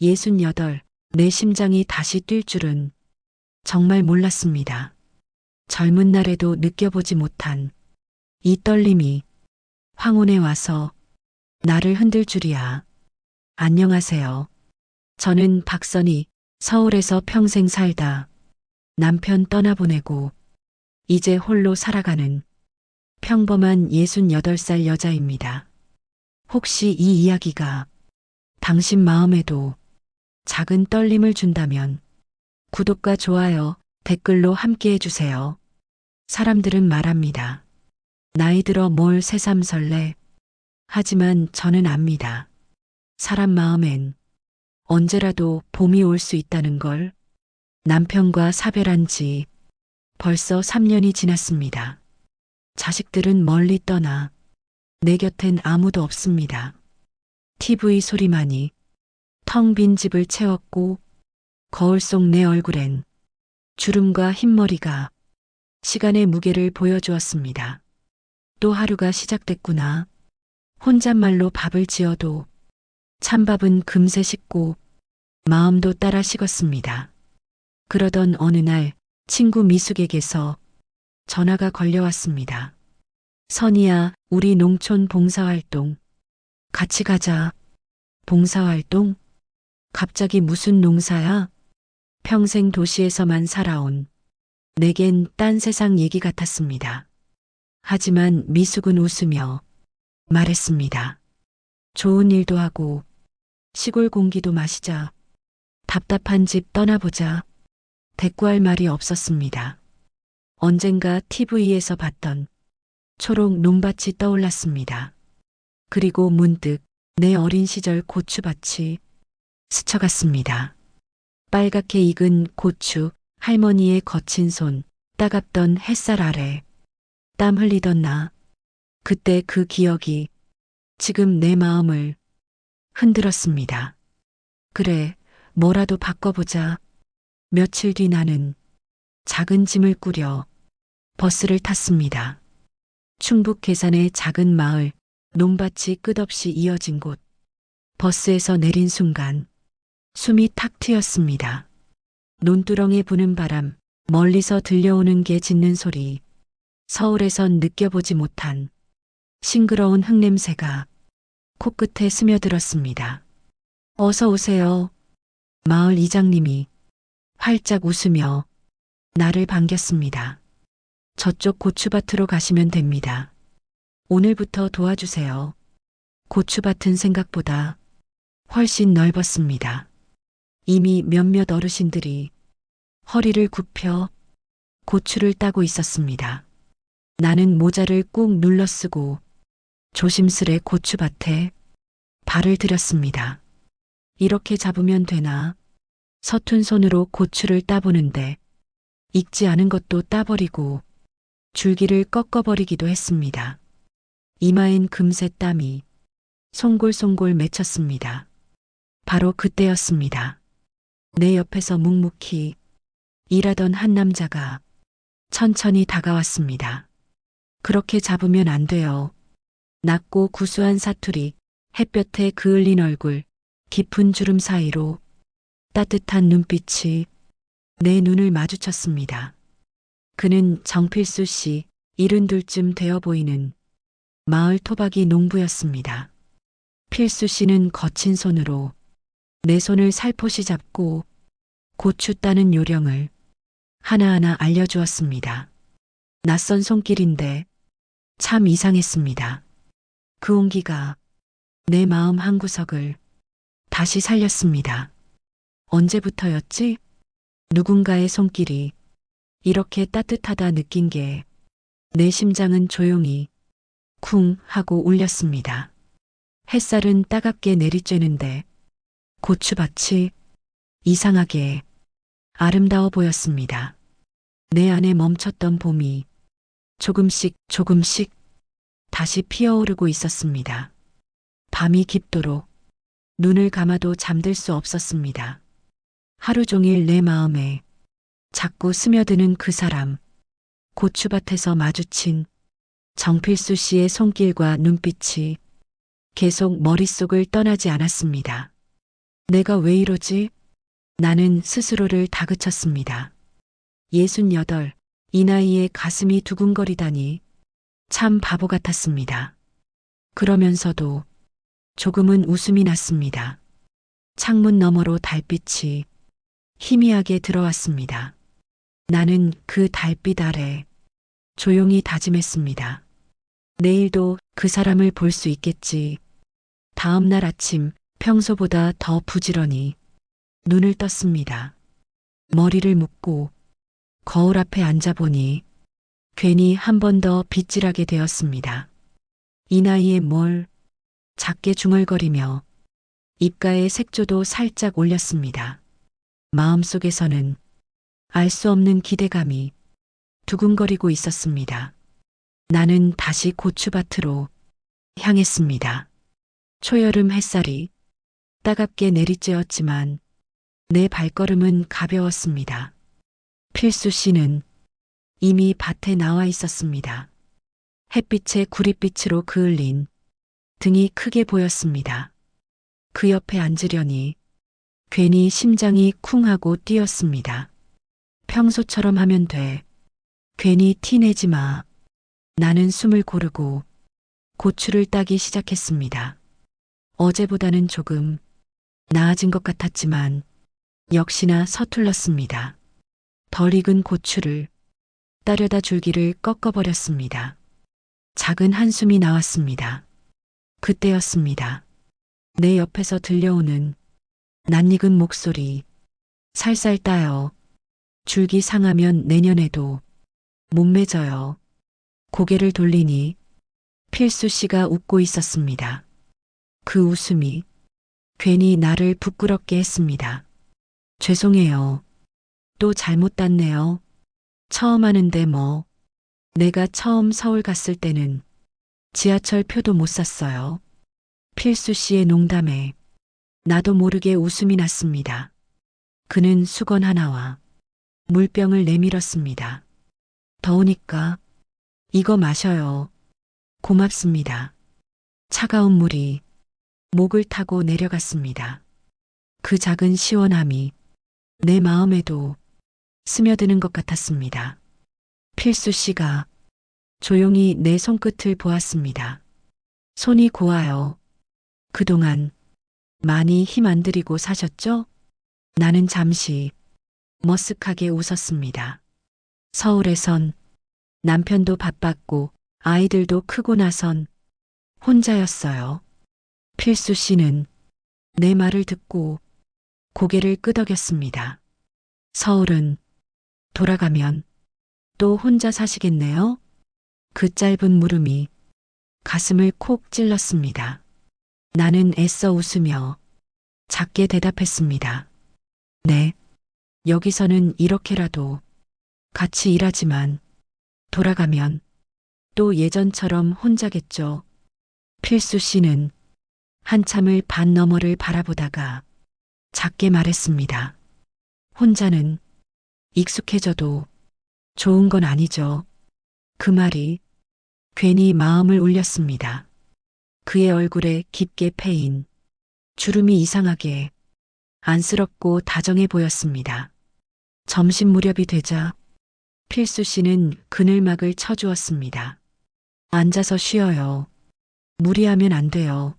68, 내 심장이 다시 뛸 줄은 정말 몰랐습니다. 젊은 날에도 느껴보지 못한 이 떨림이 황혼에 와서 나를 흔들 줄이야. 안녕하세요. 저는 박선희, 서울에서 평생 살다 남편 떠나보내고 이제 홀로 살아가는 평범한 68살 여자입니다. 혹시 이 이야기가 당신 마음에도 작은 떨림을 준다면 구독과 좋아요, 댓글로 함께 해주세요. 사람들은 말합니다. 나이 들어 뭘 새삼 설레. 하지만 저는 압니다. 사람 마음엔 언제라도 봄이 올 수 있다는 걸. 남편과 사별한 지 벌써 3년이 지났습니다. 자식들은 멀리 떠나 내 곁엔 아무도 없습니다. TV 소리만이 텅 빈 집을 채웠고 거울 속 내 얼굴엔 주름과 흰머리가 시간의 무게를 보여주었습니다. 또 하루가 시작됐구나. 혼잣말로 밥을 지어도 찬밥은 금세 식고 마음도 따라 식었습니다. 그러던 어느 날 친구 미숙에게서 전화가 걸려왔습니다. 선이야, 우리 농촌 봉사활동 같이 가자. 봉사활동? 갑자기 무슨 농사야? 평생 도시에서만 살아온 내겐 딴 세상 얘기 같았습니다. 하지만 미숙은 웃으며 말했습니다. 좋은 일도 하고 시골 공기도 마시자. 답답한 집 떠나보자. 대꾸할 말이 없었습니다. 언젠가 TV에서 봤던 초록 논밭이 떠올랐습니다. 그리고 문득 내 어린 시절 고추밭이 스쳐갔습니다. 빨갛게 익은 고추, 할머니의 거친 손, 따갑던 햇살 아래 땀 흘리던 나. 그때 그 기억이 지금 내 마음을 흔들었습니다. 그래, 뭐라도 바꿔보자. 며칠 뒤 나는 작은 짐을 꾸려 버스를 탔습니다. 충북 계산의 작은 마을, 논밭이 끝없이 이어진 곳. 버스에서 내린 순간 숨이 탁 트였습니다. 논두렁에 부는 바람, 멀리서 들려오는 개 짖는 소리, 서울에선 느껴보지 못한 싱그러운 흙냄새가 코끝에 스며들었습니다. 어서 오세요. 마을 이장님이 활짝 웃으며 나를 반겼습니다. 저쪽 고추밭으로 가시면 됩니다. 오늘부터 도와주세요. 고추밭은 생각보다 훨씬 넓었습니다. 이미 몇몇 어르신들이 허리를 굽혀 고추를 따고 있었습니다. 나는 모자를 꾹 눌러 쓰고 조심스레 고추밭에 발을 들였습니다. 이렇게 잡으면 되나? 서툰 손으로 고추를 따보는데 익지 않은 것도 따버리고 줄기를 꺾어버리기도 했습니다. 이마엔 금세 땀이 송골송골 맺혔습니다. 바로 그때였습니다. 내 옆에서 묵묵히 일하던 한 남자가 천천히 다가왔습니다. 그렇게 잡으면 안 돼요. 낮고 구수한 사투리, 햇볕에 그을린 얼굴, 깊은 주름 사이로 따뜻한 눈빛이 내 눈을 마주쳤습니다. 그는 정필수 씨, 72쯤 되어 보이는 마을 토박이 농부였습니다. 필수 씨는 거친 손으로 내 손을 살포시 잡고 고추 따는 요령을 하나하나 알려주었습니다. 낯선 손길인데 참 이상했습니다. 그 온기가 내 마음 한구석을 다시 살렸습니다. 언제부터였지? 누군가의 손길이 이렇게 따뜻하다 느낀 게 내 심장은 조용히 쿵 하고 울렸습니다. 햇살은 따갑게 내리쬐는데 고추밭이 이상하게 아름다워 보였습니다. 내 안에 멈췄던 봄이 조금씩 다시 피어오르고 있었습니다. 밤이 깊도록 눈을 감아도 잠들 수 없었습니다. 하루 종일 내 마음에 자꾸 스며드는 그 사람, 고추밭에서 마주친 정필수 씨의 손길과 눈빛이 계속 머릿속을 떠나지 않았습니다. 내가 왜 이러지? 나는 스스로를 다그쳤습니다. 68, 이 나이에 가슴이 두근거리다니 참 바보 같았습니다. 그러면서도 조금은 웃음이 났습니다. 창문 너머로 달빛이 희미하게 들어왔습니다. 나는 그 달빛 아래 조용히 다짐했습니다. 내일도 그 사람을 볼 수 있겠지. 다음 날 아침 평소보다 더 부지런히 눈을 떴습니다. 머리를 묶고 거울 앞에 앉아보니 괜히 한 번 더 빗질하게 되었습니다. 이 나이에 뭘 작게 중얼거리며 입가에 색조도 살짝 올렸습니다. 마음속에서는 알 수 없는 기대감이 두근거리고 있었습니다. 나는 다시 고추밭으로 향했습니다. 초여름 햇살이 따갑게 내리쬐었지만 내 발걸음은 가벼웠습니다. 필수 씨는 이미 밭에 나와 있었습니다. 햇빛에 구릿빛으로 그을린 등이 크게 보였습니다. 그 옆에 앉으려니 괜히 심장이 쿵 하고 뛰었습니다. 평소처럼 하면 돼. 괜히 티내지 마. 나는 숨을 고르고 고추를 따기 시작했습니다. 어제보다는 조금 나아진 것 같았지만 역시나 서툴렀습니다. 덜 익은 고추를 따려다 줄기를 꺾어버렸습니다. 작은 한숨이 나왔습니다. 그때였습니다. 내 옆에서 들려오는 낯익은 목소리. 살살 따요. 줄기 상하면 내년에도 못 맺어요. 고개를 돌리니 필수 씨가 웃고 있었습니다. 그 웃음이 괜히 나를 부끄럽게 했습니다. 죄송해요. 또 잘못 땄네요. 처음 하는데 뭐. 내가 처음 서울 갔을 때는 지하철 표도 못 샀어요. 필수 씨의 농담에 나도 모르게 웃음이 났습니다. 그는 수건 하나와 물병을 내밀었습니다. 더우니까 이거 마셔요. 고맙습니다. 차가운 물이 목을 타고 내려갔습니다. 그 작은 시원함이 내 마음에도 스며드는 것 같았습니다. 필수 씨가 조용히 내 손끝을 보았습니다. 손이 고와요. 그동안 많이 힘 안 들이고 사셨죠? 나는 잠시 머쓱하게 웃었습니다. 서울에선 남편도 바빴고 아이들도 크고 나선 혼자였어요. 필수 씨는 내 말을 듣고 고개를 끄덕였습니다. 서울은 돌아가면 또 혼자 사시겠네요? 그 짧은 물음이 가슴을 콕 찔렀습니다. 나는 애써 웃으며 작게 대답했습니다. 네, 여기서는 이렇게라도 같이 일하지만 돌아가면 또 예전처럼 혼자겠죠. 필수 씨는 한참을 반 너머를 바라보다가 작게 말했습니다. 혼자는 익숙해져도 좋은 건 아니죠. 그 말이 괜히 마음을 울렸습니다. 그의 얼굴에 깊게 패인 주름이 이상하게 안쓰럽고 다정해 보였습니다. 점심 무렵이 되자 필수 씨는 그늘막을 쳐주었습니다. 앉아서 쉬어요. 무리하면 안 돼요.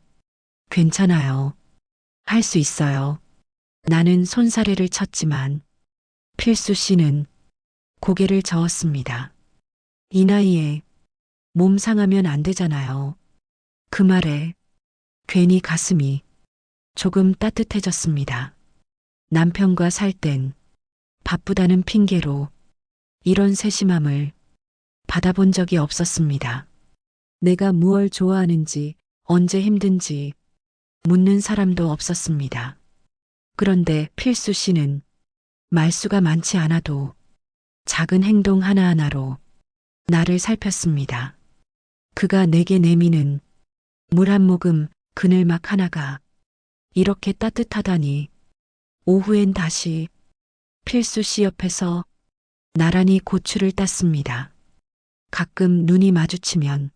괜찮아요. 할 수 있어요. 나는 손사래를 쳤지만 필수 씨는 고개를 저었습니다. 이 나이에 몸 상하면 안 되잖아요. 그 말에 괜히 가슴이 조금 따뜻해졌습니다. 남편과 살 땐 바쁘다는 핑계로 이런 세심함을 받아본 적이 없었습니다. 내가 무얼 좋아하는지 언제 힘든지 묻는 사람도 없었습니다. 그런데 필수 씨는 말수가 많지 않아도 작은 행동 하나하나로 나를 살폈습니다. 그가 내게 내미는 물 한 모금 그늘막 하나가 이렇게 따뜻하다니. 오후엔 다시 필수 씨 옆에서 나란히 고추를 땄습니다. 가끔 눈이 마주치면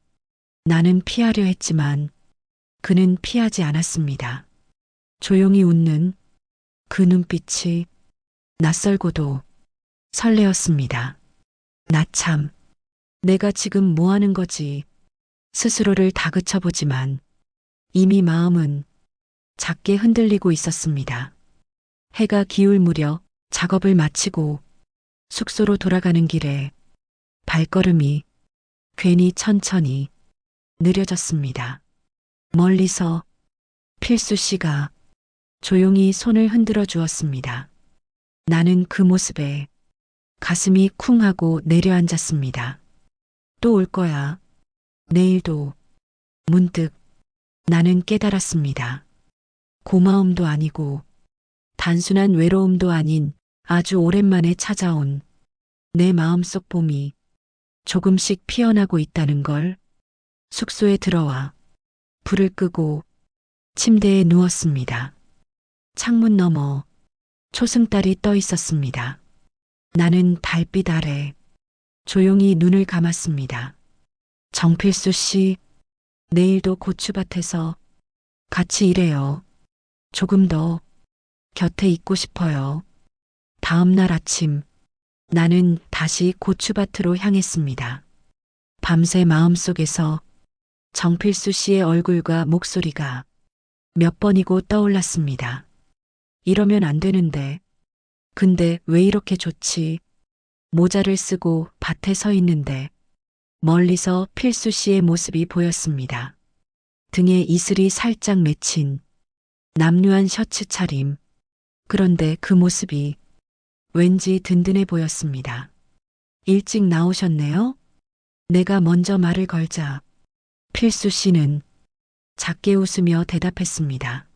나는 피하려 했지만 그는 피하지 않았습니다. 조용히 웃는 그 눈빛이 낯설고도 설레었습니다. 나 참, 내가 지금 뭐 하는 거지? 스스로를 다그쳐보지만 이미 마음은 작게 흔들리고 있었습니다. 해가 기울 무렵 작업을 마치고 숙소로 돌아가는 길에 발걸음이 괜히 천천히 느려졌습니다. 멀리서 필수 씨가 조용히 손을 흔들어 주었습니다. 나는 그 모습에 가슴이 쿵 하고 내려앉았습니다. 또 올 거야. 내일도. 문득 나는 깨달았습니다. 고마움도 아니고 단순한 외로움도 아닌 아주 오랜만에 찾아온 내 마음속 봄이 조금씩 피어나고 있다는 걸. 숙소에 들어와 불을 끄고 침대에 누웠습니다. 창문 너머 초승달이 떠 있었습니다. 나는 달빛 아래 조용히 눈을 감았습니다. 정필수 씨, 내일도 고추밭에서 같이 일해요. 조금 더 곁에 있고 싶어요. 다음 날 아침, 나는 다시 고추밭으로 향했습니다. 밤새 마음속에서 정필수 씨의 얼굴과 목소리가 몇 번이고 떠올랐습니다. 이러면 안 되는데. 근데 왜 이렇게 좋지? 모자를 쓰고 밭에 서 있는데 멀리서 필수 씨의 모습이 보였습니다. 등에 이슬이 살짝 맺힌 남루한 셔츠 차림. 그런데 그 모습이 왠지 든든해 보였습니다. 일찍 나오셨네요? 내가 먼저 말을 걸자 필수 씨는 작게 웃으며 대답했습니다.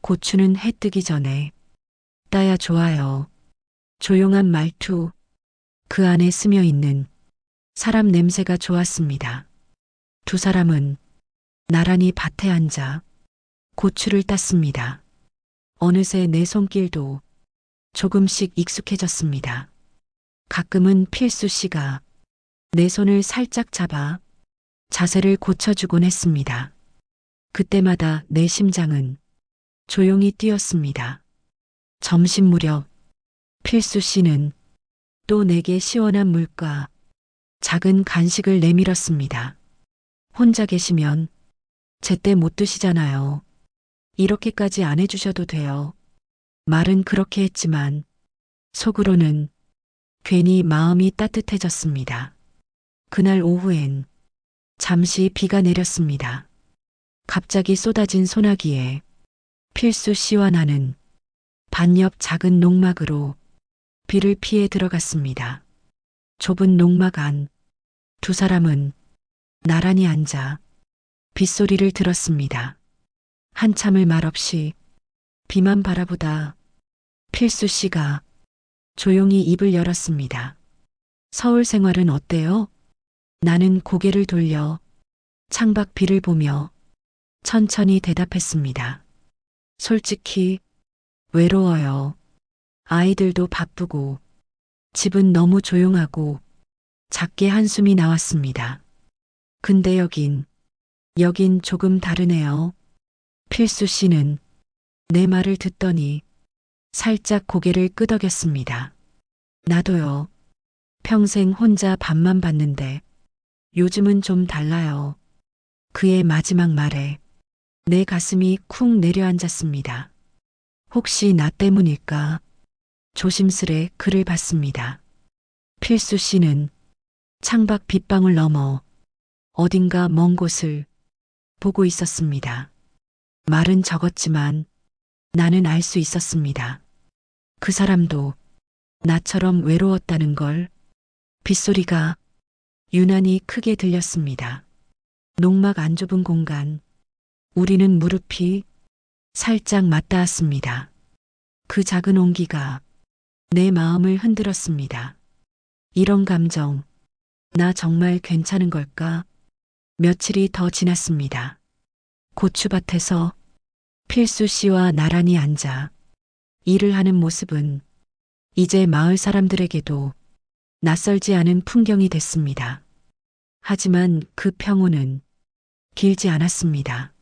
고추는 해 뜨기 전에 따야 좋아요. 조용한 말투, 그 안에 스며 있는 사람 냄새가 좋았습니다. 두 사람은 나란히 밭에 앉아 고추를 땄습니다. 어느새 내 손길도 조금씩 익숙해졌습니다. 가끔은 필수 씨가 내 손을 살짝 잡아 자세를 고쳐주곤 했습니다. 그때마다 내 심장은 조용히 뛰었습니다. 점심 무렵 필수 씨는 또 내게 시원한 물과 작은 간식을 내밀었습니다. 혼자 계시면 제때 못 드시잖아요. 이렇게까지 안 해주셔도 돼요. 말은 그렇게 했지만 속으로는 괜히 마음이 따뜻해졌습니다. 그날 오후엔 잠시 비가 내렸습니다. 갑자기 쏟아진 소나기에 필수 씨와 나는 밭 옆 작은 농막으로 비를 피해 들어갔습니다. 좁은 농막 안 두 사람은 나란히 앉아 빗소리를 들었습니다. 한참을 말없이 비만 바라보다 필수 씨가 조용히 입을 열었습니다. 서울 생활은 어때요? 나는 고개를 돌려 창밖 비를 보며 천천히 대답했습니다. 솔직히 외로워요. 아이들도 바쁘고 집은 너무 조용하고. 작게 한숨이 나왔습니다. 근데 여긴 조금 다르네요. 필수 씨는 내 말을 듣더니 살짝 고개를 끄덕였습니다. 나도요. 평생 혼자 밥만 봤는데 요즘은 좀 달라요. 그의 마지막 말에 내 가슴이 쿵 내려앉았습니다. 혹시 나 때문일까? 조심스레 그를 봤습니다. 필수 씨는 창밖 빗방울 너머 어딘가 먼 곳을 보고 있었습니다. 말은 적었지만 나는 알 수 있었습니다. 그 사람도 나처럼 외로웠다는 걸. 빗소리가 유난히 크게 들렸습니다. 농막 안 좁은 공간. 우리는 무릎이 살짝 맞닿았습니다. 그 작은 온기가 내 마음을 흔들었습니다. 이런 감정, 나 정말 괜찮은 걸까? 며칠이 더 지났습니다. 고추밭에서 필수 씨와 나란히 앉아 일을 하는 모습은 이제 마을 사람들에게도 낯설지 않은 풍경이 됐습니다. 하지만 그 평온은 길지 않았습니다.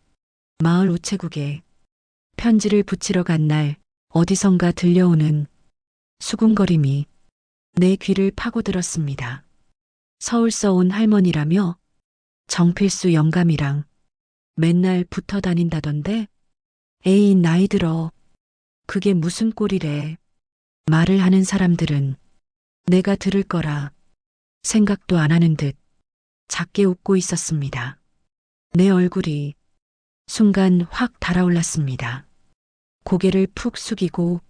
마을 우체국에 편지를 붙이러 간 날 어디선가 들려오는 수군거림이 내 귀를 파고들었습니다. 서울서 온 할머니라며 정필수 영감이랑 맨날 붙어 다닌다던데? 에이, 나이 들어. 그게 무슨 꼴이래. 말을 하는 사람들은 내가 들을 거라 생각도 안 하는 듯 작게 웃고 있었습니다. 내 얼굴이 순간 확 달아올랐습니다. 고개를 푹 숙이고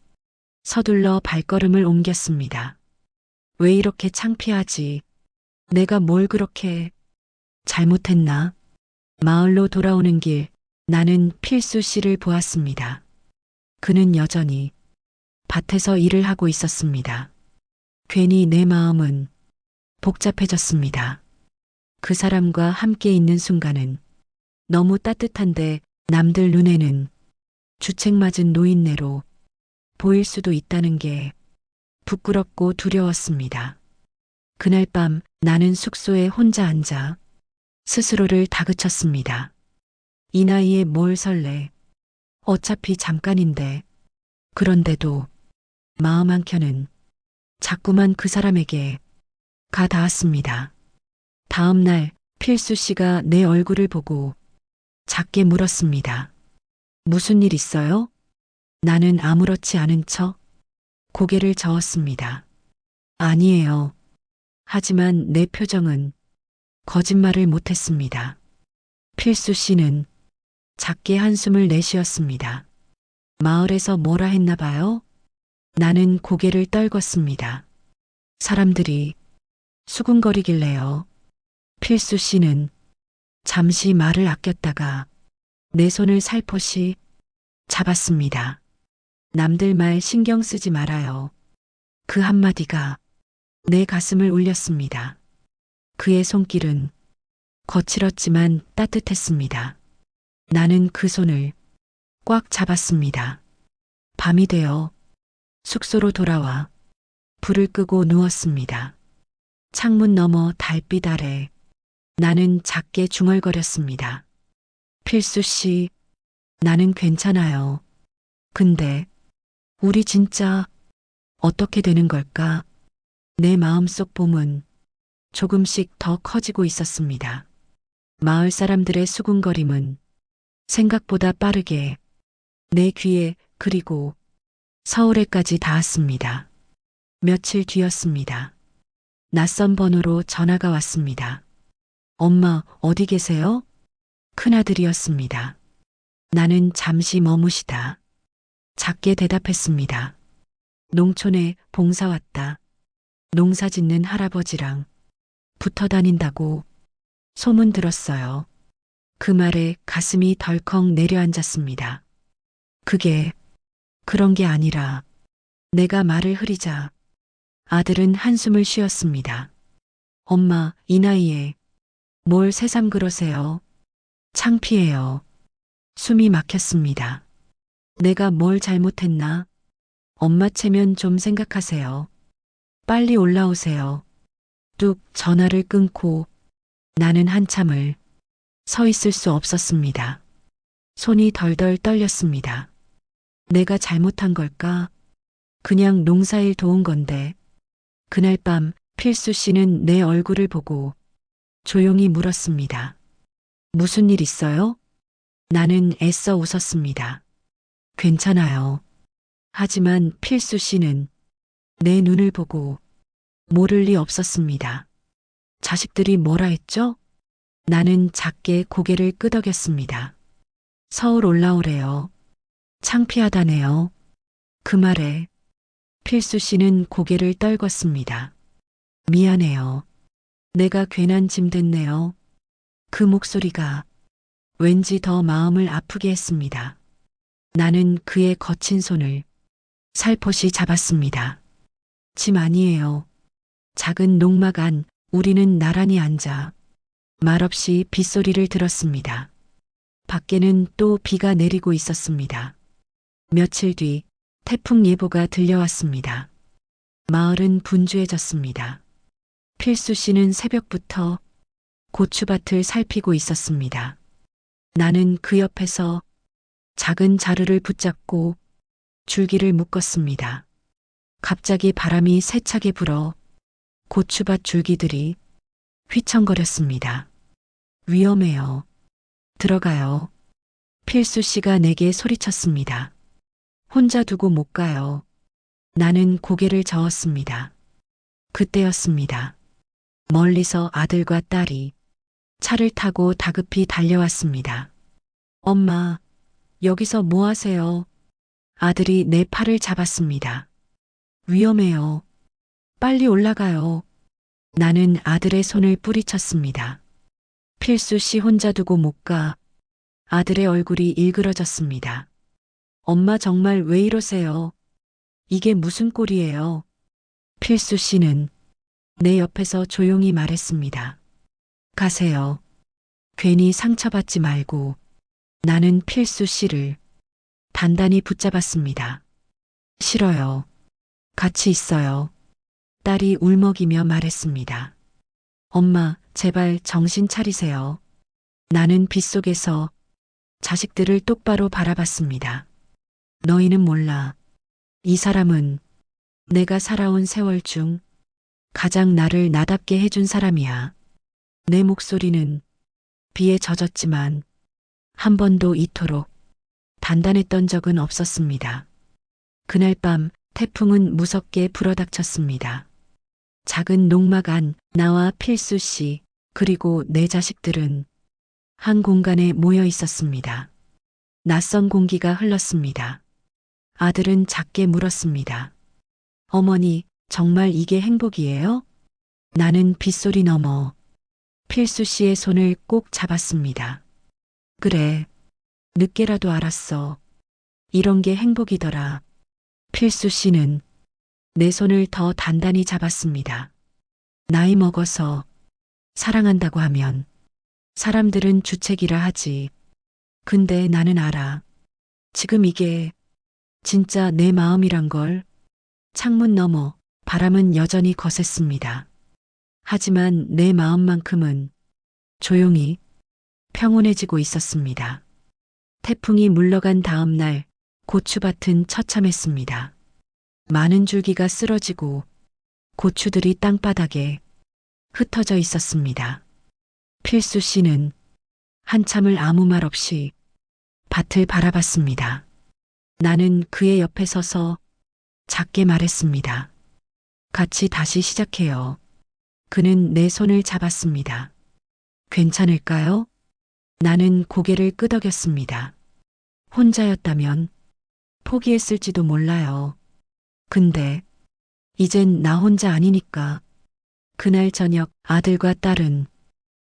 서둘러 발걸음을 옮겼습니다. 왜 이렇게 창피하지? 내가 뭘 그렇게 잘못했나? 마을로 돌아오는 길 나는 필수 씨를 보았습니다. 그는 여전히 밭에서 일을 하고 있었습니다. 괜히 내 마음은 복잡해졌습니다. 그 사람과 함께 있는 순간은 너무 따뜻한데 남들 눈에는 주책맞은 노인네로 보일 수도 있다는 게 부끄럽고 두려웠습니다. 그날 밤 나는 숙소에 혼자 앉아 스스로를 다그쳤습니다. 이 나이에 뭘 설레. 어차피 잠깐인데. 그런데도 마음 한켠은 자꾸만 그 사람에게 가 닿았습니다. 다음 날 필수 씨가 내 얼굴을 보고 작게 물었습니다. 무슨 일 있어요? 나는 아무렇지 않은 척 고개를 저었습니다. 아니에요. 하지만 내 표정은 거짓말을 못했습니다. 필수 씨는 작게 한숨을 내쉬었습니다. 마을에서 뭐라 했나 봐요? 나는 고개를 떨궜습니다. 사람들이 수군거리길래요. 필수 씨는 잠시 말을 아꼈다가 내 손을 살포시 잡았습니다. 남들 말 신경 쓰지 말아요. 그 한마디가 내 가슴을 울렸습니다. 그의 손길은 거칠었지만 따뜻했습니다. 나는 그 손을 꽉 잡았습니다. 밤이 되어 숙소로 돌아와 불을 끄고 누웠습니다. 창문 너머 달빛 아래 나는 작게 중얼거렸습니다. 필수 씨, 나는 괜찮아요. 근데 우리 진짜 어떻게 되는 걸까? 내 마음속 봄은 조금씩 더 커지고 있었습니다. 마을 사람들의 수군거림은 생각보다 빠르게 내 귀에 그리고 서울에까지 닿았습니다. 며칠 뒤였습니다. 낯선 번호로 전화가 왔습니다. 엄마, 어디 계세요? 큰아들이었습니다. 나는 잠시 머무시다 작게 대답했습니다. 농촌에 봉사 왔다. 농사 짓는 할아버지랑 붙어 다닌다고 소문 들었어요. 그 말에 가슴이 덜컥 내려앉았습니다. 그게 그런 게 아니라 내가 말을 흐리자 아들은 한숨을 쉬었습니다. 엄마, 이 나이에 뭘 새삼 그러세요? 창피해요. 숨이 막혔습니다. 내가 뭘 잘못했나? 엄마 체면 좀 생각하세요. 빨리 올라오세요. 뚝 전화를 끊고 나는 한참을 서 있을 수 없었습니다. 손이 덜덜 떨렸습니다. 내가 잘못한 걸까? 그냥 농사일 도운 건데. 그날 밤 필수 씨는 내 얼굴을 보고 조용히 물었습니다. 무슨 일 있어요? 나는 애써 웃었습니다. 괜찮아요. 하지만 필수 씨는 내 눈을 보고 모를 리 없었습니다. 자식들이 뭐라 했죠? 나는 작게 고개를 끄덕였습니다. 서울 올라오래요. 창피하다네요. 그 말에 필수 씨는 고개를 떨궜습니다. 미안해요. 내가 괜한 짐 됐네요. 그 목소리가 왠지 더 마음을 아프게 했습니다. 나는 그의 거친 손을 살포시 잡았습니다. 짐 아니에요. 작은 농막 안 우리는 나란히 앉아 말없이 빗소리를 들었습니다. 밖에는 또 비가 내리고 있었습니다. 며칠 뒤 태풍 예보가 들려왔습니다. 마을은 분주해졌습니다. 필수 씨는 새벽부터 고추밭을 살피고 있었습니다. 나는 그 옆에서 작은 자루를 붙잡고 줄기를 묶었습니다. 갑자기 바람이 세차게 불어 고추밭 줄기들이 휘청거렸습니다. 위험해요. 들어가요. 필수 씨가 내게 소리쳤습니다. 혼자 두고 못 가요. 나는 고개를 저었습니다. 그때였습니다. 멀리서 아들과 딸이 차를 타고 다급히 달려왔습니다. 엄마, 여기서 뭐 하세요? 아들이 내 팔을 잡았습니다. 위험해요. 빨리 올라가요. 나는 아들의 손을 뿌리쳤습니다. 필수 씨 혼자 두고 못 가. 아들의 얼굴이 일그러졌습니다. 엄마 정말 왜 이러세요? 이게 무슨 꼴이에요? 필수 씨는 내 옆에서 조용히 말했습니다. 가세요. 괜히 상처받지 말고. 나는 필수 씨를 단단히 붙잡았습니다. 싫어요. 같이 있어요. 딸이 울먹이며 말했습니다. 엄마, 제발 정신 차리세요. 나는 빗속에서 자식들을 똑바로 바라봤습니다. 너희는 몰라. 이 사람은 내가 살아온 세월 중 가장 나를 나답게 해준 사람이야. 내 목소리는 비에 젖었지만 한 번도 이토록 단단했던 적은 없었습니다. 그날 밤 태풍은 무섭게 불어닥쳤습니다. 작은 농막 안 나와 필수 씨 그리고 내 자식들은 한 공간에 모여 있었습니다. 낯선 공기가 흘렀습니다. 아들은 작게 물었습니다. 어머니, 정말 이게 행복이에요? 나는 빗소리 넘어 필수 씨의 손을 꼭 잡았습니다. 그래, 늦게라도 알았어. 이런 게 행복이더라. 필수 씨는 내 손을 더 단단히 잡았습니다. 나이 먹어서 사랑한다고 하면 사람들은 주책이라 하지. 근데 나는 알아. 지금 이게 진짜 내 마음이란 걸. 창문 너머 바람은 여전히 거셌습니다. 하지만 내 마음만큼은 조용히 평온해지고 있었습니다. 태풍이 물러간 다음 날 고추밭은 처참했습니다. 많은 줄기가 쓰러지고 고추들이 땅바닥에 흩어져 있었습니다. 필수 씨는 한참을 아무 말 없이 밭을 바라봤습니다. 나는 그의 옆에 서서 작게 말했습니다. 같이 다시 시작해요. 그는 내 손을 잡았습니다. 괜찮을까요? 나는 고개를 끄덕였습니다. 혼자였다면 포기했을지도 몰라요. 근데 이젠 나 혼자 아니니까. 그날 저녁 아들과 딸은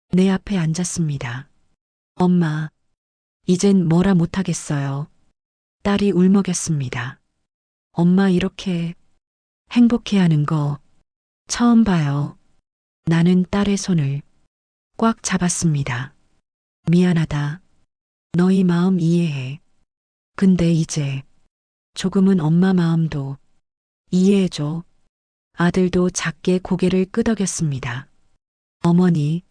내 앞에 앉았습니다. 엄마, 이젠 뭐라 못하겠어요. 딸이 울먹였습니다. 엄마 이렇게 행복해하는 거 처음 봐요. 나는 딸의 손을 꽉 잡았습니다. 미안하다. 너희 마음 이해해. 근데 이제 조금은 엄마 마음도 이해해줘. 아들도 작게 고개를 끄덕였습니다. 어머니,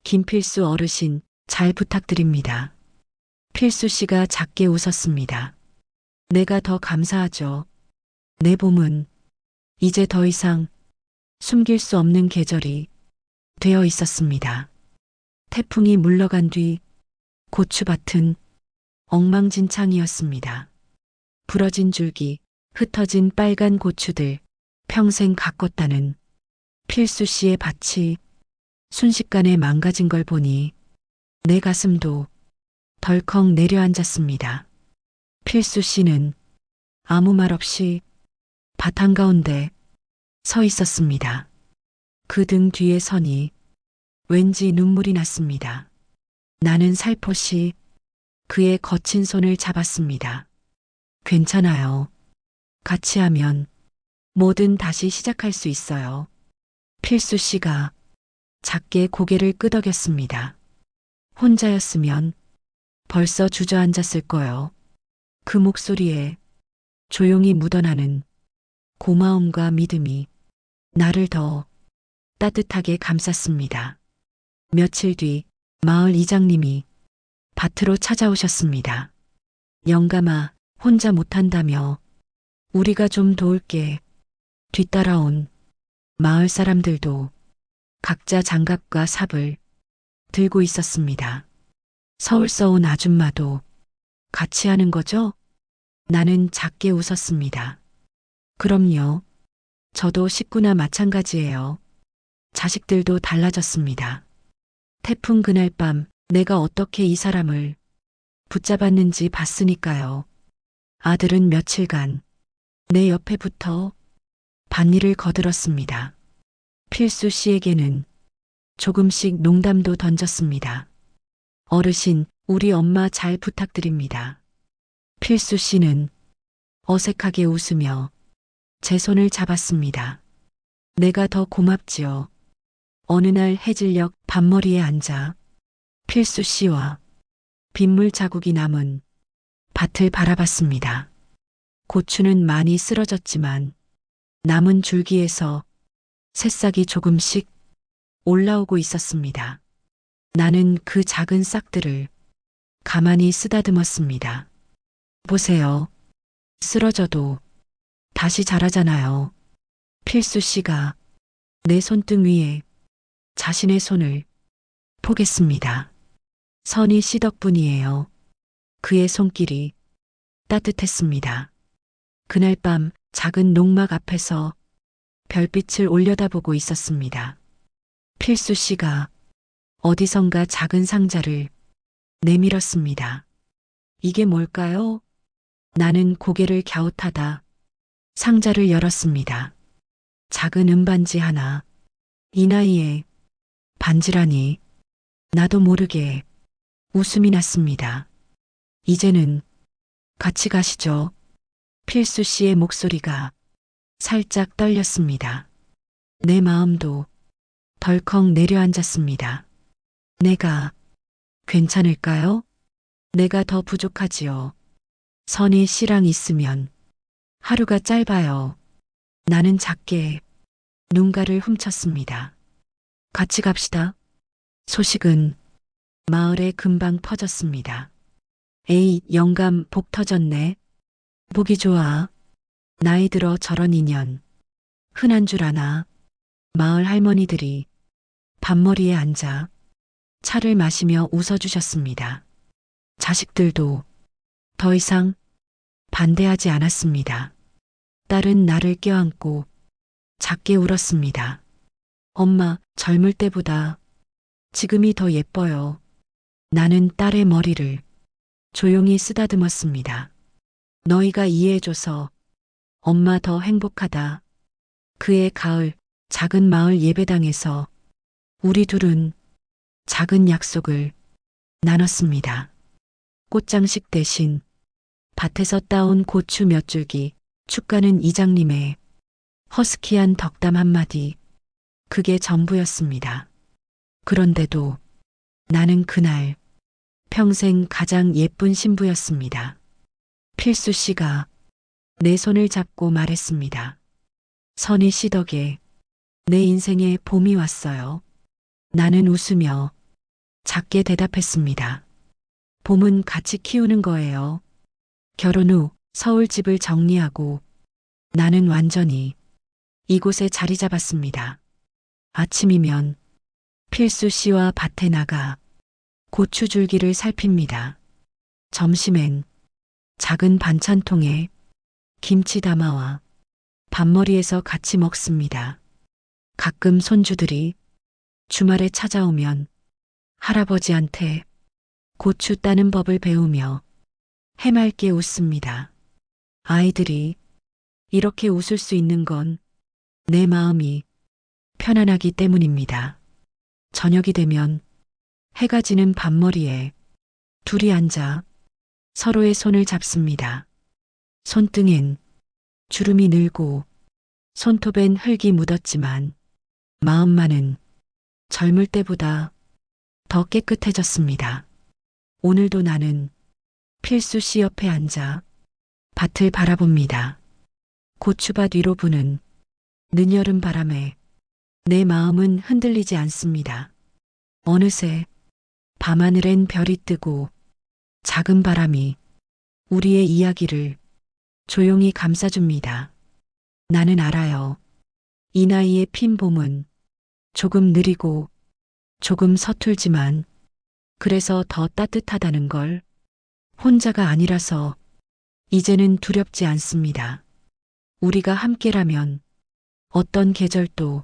김필수 어르신 잘 부탁드립니다. 필수 씨가 작게 웃었습니다. 내가 더 감사하죠. 내 봄은 이제 더 이상 숨길 수 없는 계절이 되어 있었습니다. 태풍이 물러간 뒤 고추밭은 엉망진창이었습니다. 부러진 줄기, 흩어진 빨간 고추들, 평생 가꿨다는 필수 씨의 밭이 순식간에 망가진 걸 보니 내 가슴도 덜컥 내려앉았습니다. 필수 씨는 아무 말 없이 밭 한가운데 서 있었습니다. 그 등 뒤에 서니 왠지 눈물이 났습니다. 나는 살포시 그의 거친 손을 잡았습니다. 괜찮아요. 같이 하면 뭐든 다시 시작할 수 있어요. 필수 씨가 작게 고개를 끄덕였습니다. 혼자였으면 벌써 주저앉았을 거요. 그 목소리에 조용히 묻어나는 고마움과 믿음이 나를 더 따뜻하게 감쌌습니다. 며칠 뒤 마을 이장님이 밭으로 찾아오셨습니다. 영감아, 혼자 못한다며 우리가 좀 도울게. 뒤따라온 마을 사람들도 각자 장갑과 삽을 들고 있었습니다. 서울서 온 아줌마도 같이 하는 거죠? 나는 작게 웃었습니다. 그럼요. 저도 식구나 마찬가지예요. 자식들도 달라졌습니다. 태풍 그날 밤 내가 어떻게 이 사람을 붙잡았는지 봤으니까요. 아들은 며칠간 내 옆에 붙어 밭일을 거들었습니다. 필수 씨에게는 조금씩 농담도 던졌습니다. 어르신, 우리 엄마 잘 부탁드립니다. 필수 씨는 어색하게 웃으며 제 손을 잡았습니다. 내가 더 고맙지요. 어느 날 해질녘 밭머리에 앉아 필수 씨와 빗물 자국이 남은 밭을 바라봤습니다. 고추는 많이 쓰러졌지만 남은 줄기에서 새싹이 조금씩 올라오고 있었습니다. 나는 그 작은 싹들을 가만히 쓰다듬었습니다. 보세요. 쓰러져도 다시 자라잖아요. 필수 씨가 내 손등 위에 자신의 손을 포겠습니다. 선희 씨 덕분이에요. 그의 손길이 따뜻했습니다. 그날 밤 작은 농막 앞에서 별빛을 올려다보고 있었습니다. 필수 씨가 어디선가 작은 상자를 내밀었습니다. 이게 뭘까요? 나는 고개를 갸웃하다 상자를 열었습니다. 작은 은반지 하나. 이 나이에 반지라니. 나도 모르게 웃음이 났습니다. 이제는 같이 가시죠. 필수 씨의 목소리가 살짝 떨렸습니다. 내 마음도 덜컥 내려앉았습니다. 내가 괜찮을까요? 내가 더 부족하지요. 선희 씨랑 있으면 하루가 짧아요. 나는 작게 눈가를 훔쳤습니다. 같이 갑시다. 소식은 마을에 금방 퍼졌습니다. 에이, 영감 복 터졌네. 보기 좋아. 나이 들어 저런 인연. 흔한 줄 아나. 마을 할머니들이 밭머리에 앉아 차를 마시며 웃어주셨습니다. 자식들도 더 이상 반대하지 않았습니다. 딸은 나를 껴안고 작게 울었습니다. 엄마, 젊을 때보다 지금이 더 예뻐요. 나는 딸의 머리를 조용히 쓰다듬었습니다. 너희가 이해해줘서 엄마 더 행복하다. 그해 가을 작은 마을 예배당에서 우리 둘은 작은 약속을 나눴습니다. 꽃장식 대신 밭에서 따온 고추 몇 줄기, 축가는 이장님의 허스키한 덕담 한마디, 그게 전부였습니다. 그런데도 나는 그날 평생 가장 예쁜 신부였습니다. 필수 씨가 내 손을 잡고 말했습니다. 선희 씨 덕에 내 인생에 봄이 왔어요. 나는 웃으며 작게 대답했습니다. 봄은 같이 키우는 거예요. 결혼 후 서울 집을 정리하고 나는 완전히 이곳에 자리 잡았습니다. 아침이면 필수 씨와 밭에 나가 고추 줄기를 살핍니다. 점심엔 작은 반찬통에 김치 담아와 밭머리에서 같이 먹습니다. 가끔 손주들이 주말에 찾아오면 할아버지한테 고추 따는 법을 배우며 해맑게 웃습니다. 아이들이 이렇게 웃을 수 있는 건 내 마음이 편안하기 때문입니다. 저녁이 되면 해가 지는 밭머리에 둘이 앉아 서로의 손을 잡습니다. 손등엔 주름이 늘고 손톱엔 흙이 묻었지만 마음만은 젊을 때보다 더 깨끗해졌습니다. 오늘도 나는 필수 씨 옆에 앉아 밭을 바라봅니다. 고추밭 위로 부는 늦여름 바람에 내 마음은 흔들리지 않습니다. 어느새 밤하늘엔 별이 뜨고 작은 바람이 우리의 이야기를 조용히 감싸줍니다. 나는 알아요. 이 나이에 핀 봄은 조금 느리고 조금 서툴지만 그래서 더 따뜻하다는 걸. 혼자가 아니라서 이제는 두렵지 않습니다. 우리가 함께라면 어떤 계절도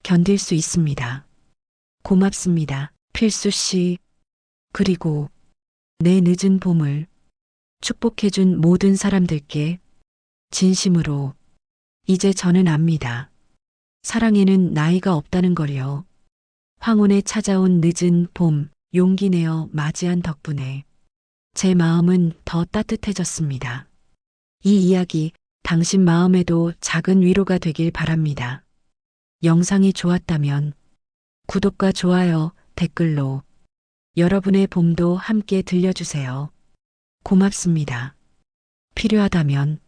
견딜 수 있습니다. 고맙습니다. 필수 씨. 그리고 내 늦은 봄을 축복해준 모든 사람들께 진심으로. 이제 저는 압니다. 사랑에는 나이가 없다는 걸요. 황혼에 찾아온 늦은 봄, 용기 내어 맞이한 덕분에 제 마음은 더 따뜻해졌습니다. 이 이야기 당신 마음에도 작은 위로가 되길 바랍니다. 영상이 좋았다면 구독과 좋아요, 댓글로 여러분의 봄도 함께 들려주세요. 고맙습니다. 필요하다면